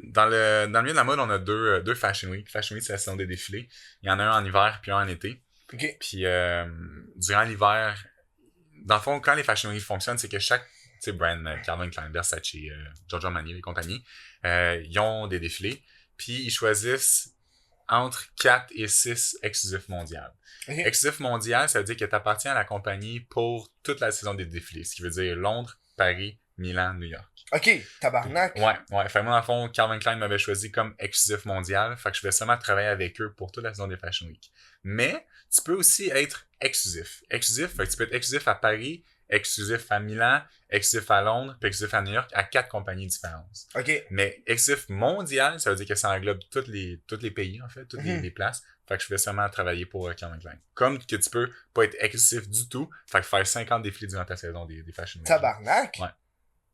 dans le milieu de la mode, on a deux Fashion Week. Fashion Week, c'est la saison des défilés. Il y en a un en hiver puis un en été. OK. Puis durant l'hiver, dans le fond, quand les Fashion Week fonctionnent, c'est que chaque brand, Calvin Klein, Versace, Giorgio Armani, les compagnies, ils ont des défilés. Puis ils choisissent entre 4 et 6 exclusifs mondiaux. OK. Exclusif mondial, ça veut dire que tu appartiens à la compagnie pour toute la saison des défilés. Ce qui veut dire Londres, Paris, Milan, New York. OK, tabarnak. Ouais. Fait que moi, dans le fond, Calvin Klein m'avait choisi comme exclusif mondial. Fait que je vais seulement travailler avec eux pour toute la saison des Fashion Week. Mais, tu peux aussi être exclusif. Exclusif, fait que tu peux être exclusif à Paris, exclusif à Milan, exclusif à Londres, puis exclusif à New York, à 4 compagnies différentes. OK. Mais exclusif mondial, ça veut dire que ça englobe tous les pays, en fait, toutes les places. Fait que je vais seulement travailler pour Calvin Klein. Comme que tu peux pas être exclusif du tout, fait que faire 50 défilés durant ta saison des Fashion Week. Tabarnak. Ouais.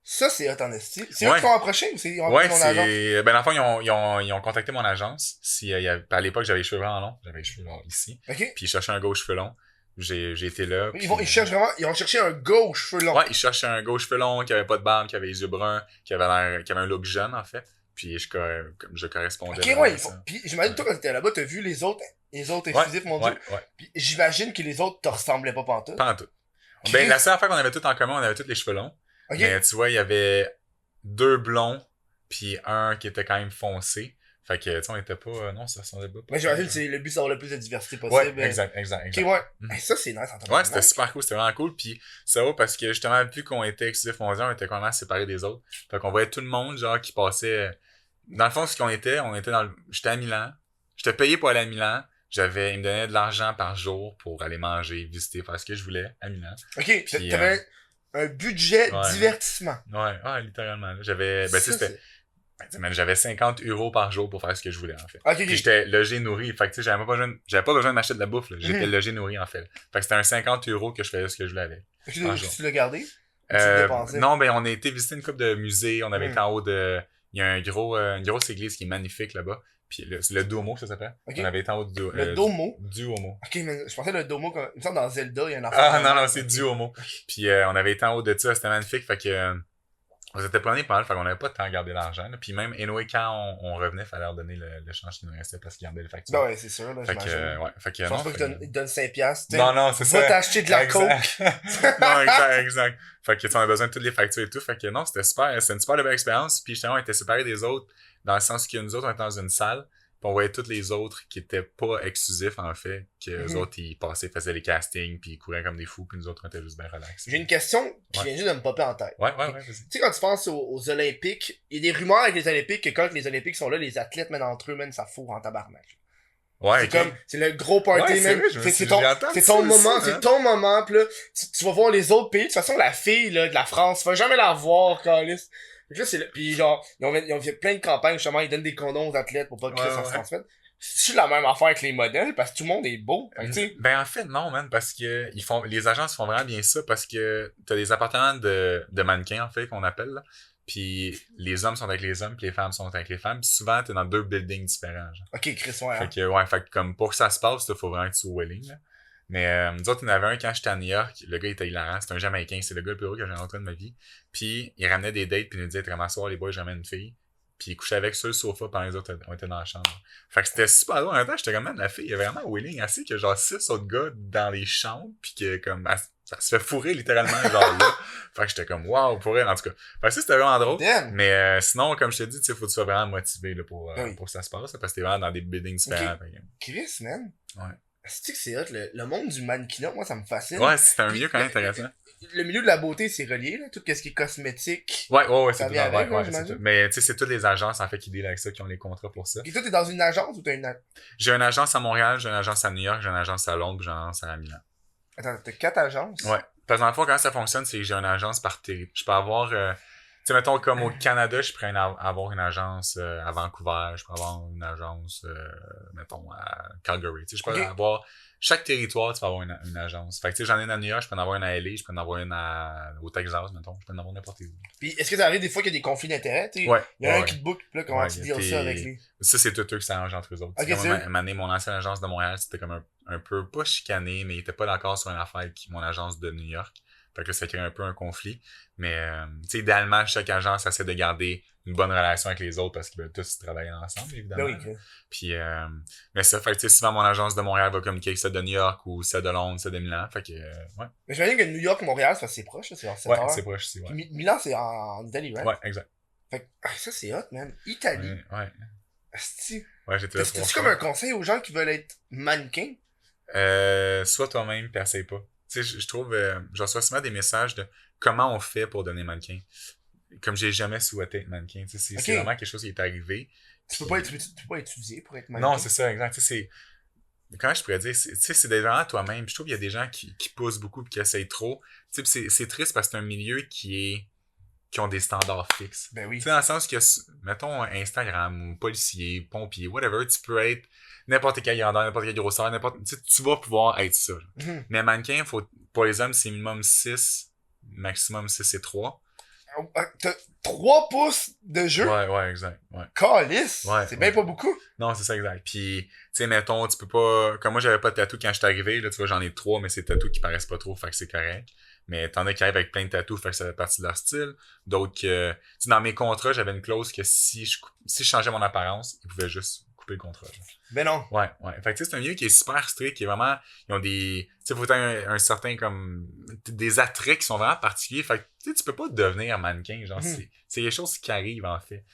Ça, c'est hot en esti. C'est eux qui t'ont approché ou ils ont Ouais, approché ton agent? ben, dans le fond, ils ont contacté mon agence. À l'époque, j'avais les cheveux vraiment longs. J'avais les cheveux longs ici. OK. Puis ils cherchaient un gars aux cheveux longs. J'ai été là. Ils ont cherché un gars aux cheveux longs. Ouais, ils cherchaient un gars aux cheveux longs, qui avait pas de barbe, qui avait les yeux bruns, qui avait un look jeune, en fait. Puis je correspondais. OK, ouais. Puis j'imagine, toi, quand t'étais là-bas, t'as vu les autres exclusifs mondiaux. Ouais. Puis j'imagine que les autres te ressemblaient pas pantoute. Pas en tout. Ben, la seule affaire qu'on avait tout en commun, on avait tous les cheveux longs. OK. Mais tu vois, il y avait 2 blonds, puis un qui était quand même foncé. Fait que, tu sais, on était pas... non, ça ressemblait pas. Mais j'imagine que le but, c'est d'avoir le plus de diversité possible. Ouais, exact. OK, ouais. Hey, ça, c'est nice en tant que Ouais, c'était super cool, c'était vraiment cool. Puis ça va parce que justement, vu qu'on était exclusif mondial, on était quand même séparés des autres. Fait qu'on voyait tout le monde, genre, qui passait... Dans le fond, ce qu'on était, j'étais à Milan. J'étais payé pour aller à Milan. Ils me donnaient de l'argent par jour pour aller manger, visiter, faire ce que je voulais à Milan. OK, puis t'avais un budget divertissement. Ouais, littéralement. J'avais... Ben, tu sais, c'était... J'avais 50 € par jour pour faire ce que je voulais, en fait. Okay, puis j'étais logé, nourri. Fait que, tu sais, j'avais pas besoin de m'acheter de la bouffe, là. J'étais logé, nourri, en fait. Fait que c'était un 50 € que je faisais ce que je voulais avec. Tu l'as gardé? Non, ben, on a été visiter une couple de musées. On avait été en haut de... Il y a une grosse église qui est magnifique, là-bas. Puis c'est le Duomo, ça s'appelle. Okay. On avait été en haut du le Duomo? Duomo. Ok, mais je pensais le Duomo, comme... il me semble dans Zelda, il y a un enfant. Ah, non, c'est Duomo. Puis on avait été en haut de ça, c'était magnifique. Fait que... on s'était promené pas mal, fait qu'on avait pas de temps à garder l'argent. Là. Puis même, anyway, quand on revenait, il fallait leur donner le change qui nous restait parce qu'ils gardaient les factures. Ben ouais, c'est sûr, là, fait que, ouais, fait que, je pense pas qu'ils te donnent 5$. Non, c'est ça. Va t'acheter de la coke. Non, exact. Fait que, on a besoin de toutes les factures et tout. Fait que non, c'était super. C'était une super belle expérience. Puis justement, on était séparés des autres, dans le sens que nous autres, on était dans une salle. Puis on voyait tous les autres qui étaient pas exclusifs, en fait, que les autres, ils passaient, faisaient les castings, puis ils couraient comme des fous, puis nous autres, on était juste bien relax. J'ai une question qui vient juste de me popper en tête. Ouais, vas-y. Tu sais, quand tu penses aux Olympiques, il y a des rumeurs avec les Olympiques que quand les Olympiques sont là, les athlètes, même entre eux, ça fourre en tabarnak. Ouais, c'est le gros party, man. C'est ton moment, aussi, c'est ton moment, pis là, tu vas voir les autres pays. De toute façon, la fille, là, de la France, tu vas jamais la voir, Carlis. Là, puis genre, ils ont fait plein de campagnes, justement, ils donnent des condoms aux athlètes pour pas que ça se transmette. C'est la même affaire avec les modèles, parce que tout le monde est beau. Ben, en fait, non, man, parce que les agences font vraiment bien ça, parce que t'as des appartements de mannequins, en fait, qu'on appelle, là. Puis les hommes sont avec les hommes, puis les femmes sont avec les femmes. Puis souvent, t'es dans 2 buildings différents, genre. Ok, Chris, ouais. Fait que comme pour que ça se passe, il faut vraiment que tu sois willing, là. Mais nous autres, il y en avait un quand j'étais à New York. Le gars était hilarant. C'est un Jamaïcain. C'est le gars le plus heureux que j'ai rencontré de ma vie. Puis il ramenait des dates, puis il nous disait, vraiment soir, les boys, je ramène une fille. Puis il couchait avec sur le sofa pendant les autres, on était dans la chambre. Fait que c'était super drôle. En même temps, j'étais comme, même la fille est vraiment willing assez que genre 6 autres gars dans les chambres, puis que comme, ça se fait fourrer littéralement, genre là. Fait que j'étais comme, waouh, pour elle, en tout cas. Fait que ça, c'était vraiment drôle. Damn. Mais sinon, comme je te dis, tu sais, faut que tu sois vraiment motivé là, pour que ça se passe, parce que t'es vraiment dans des buildings différents. Okay. Chris, man. Ouais. C'est-tu que c'est hot, le monde du mannequinat, moi, ça me fascine. Ouais, c'est un milieu quand même intéressant. Le milieu de la beauté, c'est relié, là, tout ce qui est cosmétique. Ouais, c'est tout avec, c'est tout. Mais tu sais, c'est toutes les agences, en fait, qui dealent avec ça, qui ont les contrats pour ça. Et toi, t'es dans une agence ou t'as une... J'ai une agence à Montréal, j'ai une agence à New York, j'ai une agence à Londres, j'ai une agence à Milan. Attends, t'as 4 agences? Ouais. Parce que dans le fond, comment ça fonctionne, c'est que j'ai une agence par territoire. Je peux avoir... tu sais, mettons, comme au Canada, je pourrais avoir une agence à Vancouver, je peux avoir une agence, mettons, à Calgary. Tu sais, je peux avoir... Chaque territoire, tu vas avoir une agence. Fait que, tu sais, j'en ai une à New York, je peux en avoir une à LA, je peux en avoir une au Texas, mettons. Je peux en avoir n'importe où. Puis, est-ce que ça arrive des fois qu'il y a des conflits d'intérêts? Ouais. Il y a un qui te book, là, comment tu dis ça avec lui? Ça, c'est tout eux qui s'arrangent entre eux autres. Okay, mon ancienne agence de Montréal, c'était comme un peu, pas chicané, mais il était pas d'accord sur une affaire avec mon agence de New York. Fait que là, ça crée un peu un conflit. Mais, tu sais, idéalement, chaque agence essaie de garder une bonne relation avec les autres parce qu'ils veulent tous travailler ensemble, évidemment. Ben oui, Puis, mais ça, fait que, tu sais, souvent, mon agence de Montréal va communiquer avec celle de New York ou celle de Londres, celle de Milan. Fait que, ouais. mais j'imagine que New York, Montréal, c'est parce que c'est proche, là, c'est genre 7 Ouais, heures. c'est proche aussi, ouais. Puis Milan, c'est en Italie, right? Ouais, exact. Fait que, ça, c'est hot, man. Italie. Ouais. Asti. Ouais, j'étais là T'as-tu comme un conseil aux gens qui veulent être mannequins? Sois toi-même, puis essaye pas. Tu sais, je trouve, je reçois souvent des messages de comment on fait pour donner mannequin. Comme j'ai jamais souhaité être mannequin. Tu sais, c'est vraiment quelque chose qui est arrivé. Tu peux pas étudier pour être mannequin. Non, c'est ça, exact. Tu sais, comment je pourrais dire, tu sais, c'est d'être vraiment toi-même. Je trouve qu'il y a des gens qui poussent beaucoup et qui essayent trop. Tu sais, c'est triste parce que c'est un milieu qui ont des standards fixes. Ben oui. Tu sais, dans le sens que, mettons, Instagram ou policier, pompier, whatever, tu peux être n'importe quelle grandeur, n'importe quelle grosseur, tu vas pouvoir être ça. Mhm. Mais mannequin, pour les hommes, c'est minimum 6, maximum 6 et 3. T'as 3 pouces de jeu? Ouais, exact. Ouais. Calice! Ouais, c'est bien pas beaucoup. Non, c'est ça, exact. Puis, tu sais, mettons, tu peux pas... Comme moi, j'avais pas de tatou quand je suis arrivé, là, tu vois, j'en ai 3, mais c'est des tatous qui paraissent pas trop, fait que c'est correct. Mais t'en as qui arrivent avec plein de tatous, fait que ça fait partie de leur style. D'autres que... Tu sais, dans mes contrats, j'avais une clause que si je changeais mon apparence, ils pouvaient juste couper le contrat. Là. Ben non. Ouais. Fait que tu sais, c'est un milieu qui est super strict, qui est vraiment... Ils ont des... Tu sais, faut avoir un certain, comme... Des attraits qui sont vraiment particuliers. Fait que, tu sais, tu peux pas devenir mannequin, genre, c'est quelque chose qui arrive, en fait.